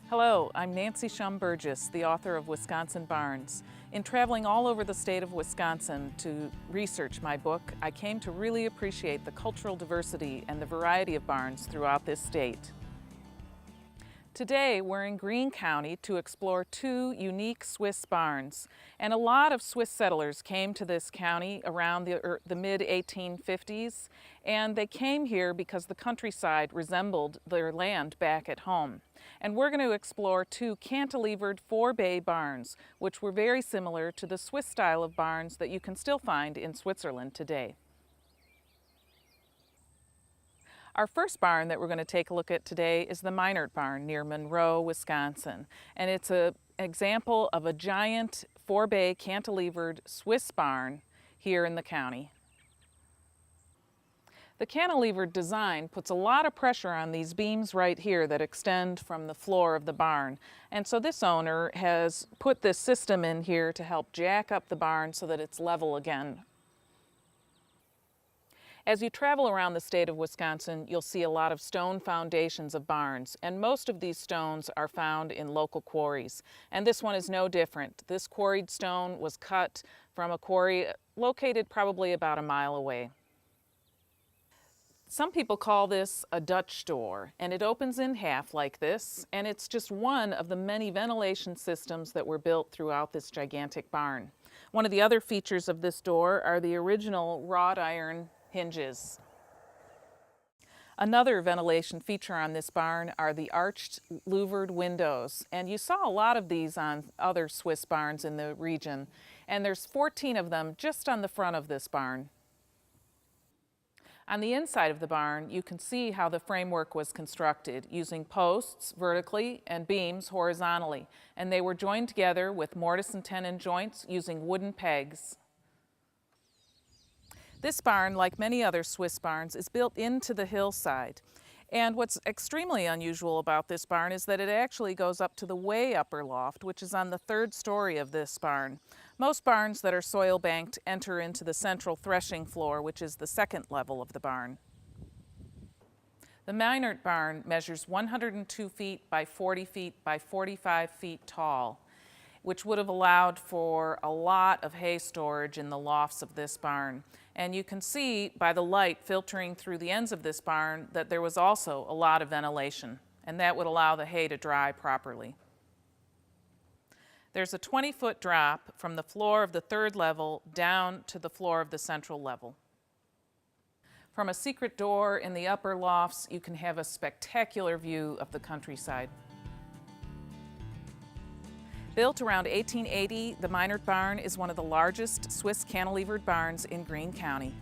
Hello, I'm Nancy Schumm-Burgess, the author of Wisconsin Barns. In traveling all over the state of Wisconsin to research my book, I came to really appreciate the cultural diversity and the variety of barns throughout this state. Today, we're in Greene County to explore two unique Swiss barns. And a lot of Swiss settlers came to this county around the mid-1850s, and they came here because the countryside resembled their land back at home. And we're going to explore two cantilevered forebay barns, which were very similar to the Swiss style of barns that you can still find in Switzerland today. Our first barn that we're going to take a look at today is the Meinert barn near Monroe, Wisconsin. And it's an example of a giant forebay cantilevered Swiss barn here in the county. The cantilevered design puts a lot of pressure on these beams right here that extend from the floor of the barn. And so this owner has put this system in here to help jack up the barn so that it's level again. As you travel around the state of Wisconsin, you'll see a lot of stone foundations of barns, and most of these stones are found in local quarries. And this one is no different. This quarried stone was cut from a quarry located probably about a mile away. Some people call this a Dutch door, and it opens in half like this, and it's just one of the many ventilation systems that were built throughout this gigantic barn. One of the other features of this door are the original wrought iron hinges. Another ventilation feature on this barn are the arched louvered windows, and you saw a lot of these on other Swiss barns in the region, and there's 14 of them just on the front of this barn. On the inside of the barn, you can see how the framework was constructed using posts vertically and beams horizontally, and they were joined together with mortise and tenon joints using wooden pegs. This barn, like many other Swiss barns, is built into the hillside. And what's extremely unusual about this barn is that it actually goes up to the way upper loft, which is on the third story of this barn. Most barns that are soil banked enter into the central threshing floor, which is the second level of the barn. The Meinert barn measures 102 feet by 40 feet by 45 feet tall, which would have allowed for a lot of hay storage in the lofts of this barn. And you can see by the light filtering through the ends of this barn that there was also a lot of ventilation, and that would allow the hay to dry properly. There's a 20-foot drop from the floor of the third level down to the floor of the central level. From a secret door in the upper lofts, you can have a spectacular view of the countryside. Built around 1880, the Meinert barn is one of the largest Swiss cantilevered barns in Greene County.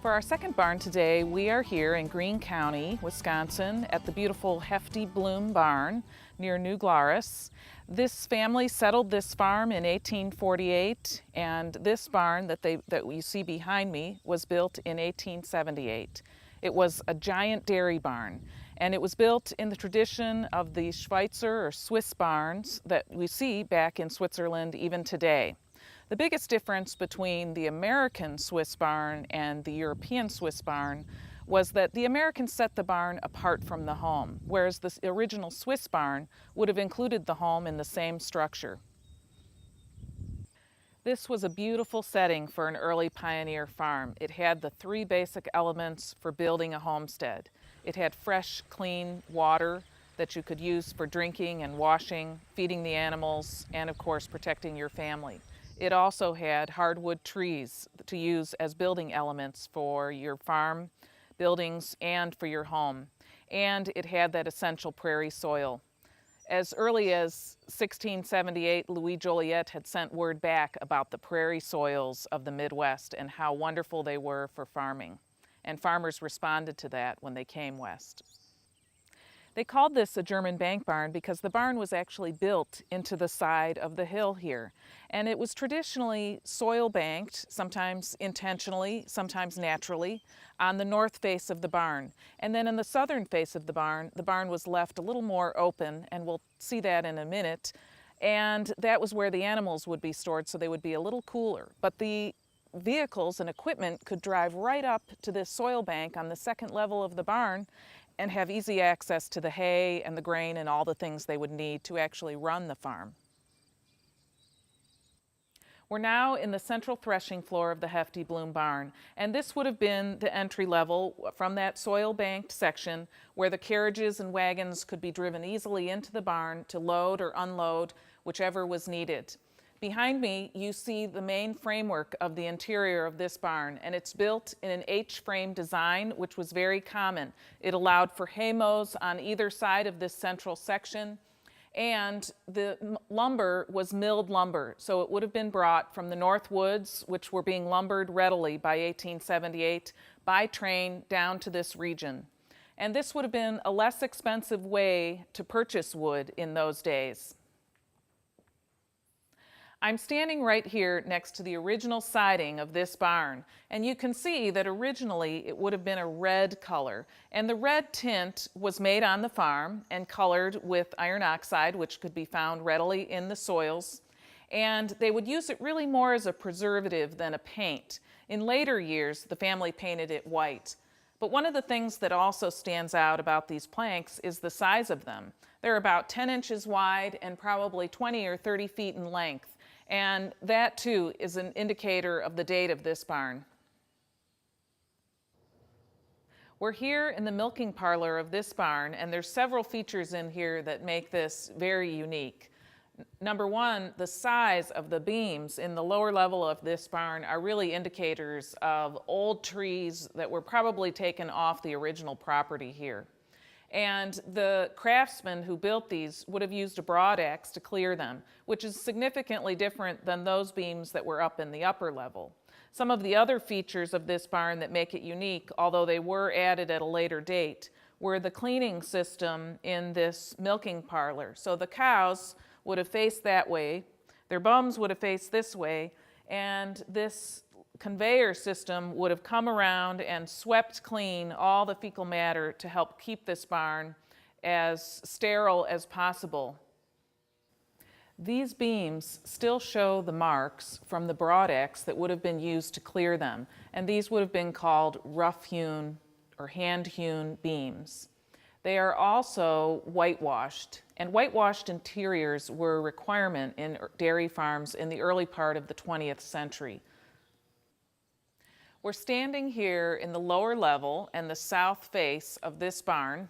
For our second barn today, we are here in Greene County, Wisconsin, at the beautiful Hefty Bloom barn near New Glarus. This family settled this farm in 1848, and this barn that you see behind me was built in 1878. It was a giant dairy barn, and it was built in the tradition of the Schweitzer or Swiss barns that we see back in Switzerland even today. The biggest difference between the American Swiss barn and the European Swiss barn was that the Americans set the barn apart from the home, whereas the original Swiss barn would have included the home in the same structure. This was a beautiful setting for an early pioneer farm. It had the three basic elements for building a homestead. It had fresh, clean water that you could use for drinking and washing, feeding the animals, and of course protecting your family. It also had hardwood trees to use as building elements for your farm buildings and for your home. And it had that essential prairie soil. As early as 1678, Louis Joliet had sent word back about the prairie soils of the Midwest and how wonderful they were for farming. And farmers responded to that when they came west. They called this a German bank barn because the barn was actually built into the side of the hill here. And it was traditionally soil banked, sometimes intentionally, sometimes naturally, on the north face of the barn. And then in the southern face of the barn was left a little more open, and we'll see that in a minute. And that was where the animals would be stored, so they would be a little cooler. But the vehicles and equipment could drive right up to this soil bank on the second level of the barn and have easy access to the hay and the grain and all the things they would need to actually run the farm. We're now in the central threshing floor of the Hefty Bloom barn, and this would have been the entry level from that soil-banked section where the carriages and wagons could be driven easily into the barn to load or unload, whichever was needed. Behind me, you see the main framework of the interior of this barn, and it's built in an H-frame design, which was very common. It allowed for hay mows on either side of this central section, and the lumber was milled lumber, so it would have been brought from the North Woods, which were being lumbered readily by 1878, by train down to this region. And this would have been a less expensive way to purchase wood in those days. I'm standing right here next to the original siding of this barn, and you can see that originally it would have been a red color, and the red tint was made on the farm and colored with iron oxide, which could be found readily in the soils, and they would use it really more as a preservative than a paint. In later years, the family painted it white. But one of the things that also stands out about these planks is the size of them. They're about 10 inches wide and probably 20 or 30 feet in length. And that, too, is an indicator of the date of this barn. We're here in the milking parlor of this barn, and there's several features in here that make this very unique. Number one, the size of the beams in the lower level of this barn are really indicators of old trees that were probably taken off the original property here. And the craftsmen who built these would have used a broad axe to clear them, which is significantly different than those beams that were up in the upper level. Some of the other features of this barn that make it unique, although they were added at a later date, were the cleaning system in this milking parlor. So the cows would have faced that way, their bums would have faced this way, and this conveyor system would have come around and swept clean all the fecal matter to help keep this barn as sterile as possible. These beams still show the marks from the broad axe that would have been used to clear them, and these would have been called rough-hewn or hand-hewn beams. They are also whitewashed, and whitewashed interiors were a requirement in dairy farms in the early part of the 20th century. We're standing here in the lower level and the south face of this barn,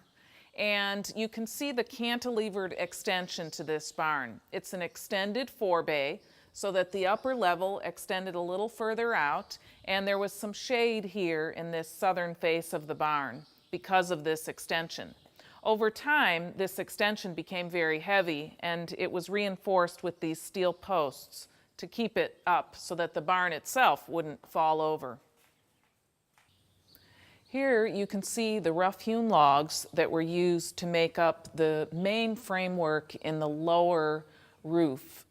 and you can see the cantilevered extension to this barn. It's an extended forebay so that the upper level extended a little further out, and there was some shade here in this southern face of the barn because of this extension. Over time, this extension became very heavy, and it was reinforced with these steel posts to keep it up so that the barn itself wouldn't fall over. Here you can see the rough-hewn logs that were used to make up the main framework in the lower roof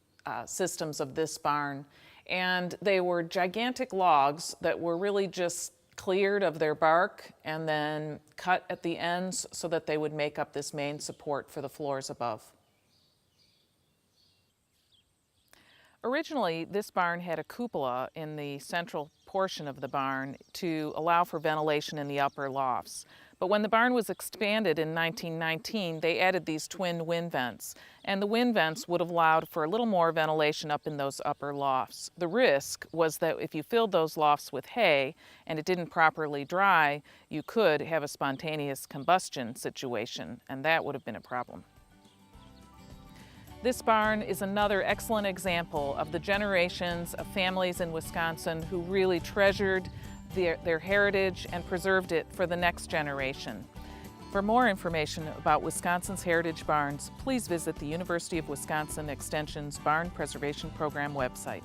systems of this barn. And they were gigantic logs that were really just cleared of their bark and then cut at the ends so that they would make up this main support for the floors above. Originally, this barn had a cupola in the central portion of the barn to allow for ventilation in the upper lofts. But when the barn was expanded in 1919, they added these twin wind vents, and the wind vents would have allowed for a little more ventilation up in those upper lofts. The risk was that if you filled those lofts with hay and it didn't properly dry, you could have a spontaneous combustion situation, and that would have been a problem. This barn is another excellent example of the generations of families in Wisconsin who really treasured their heritage and preserved it for the next generation. For more information about Wisconsin's heritage barns, please visit the University of Wisconsin Extension's Barn Preservation Program website.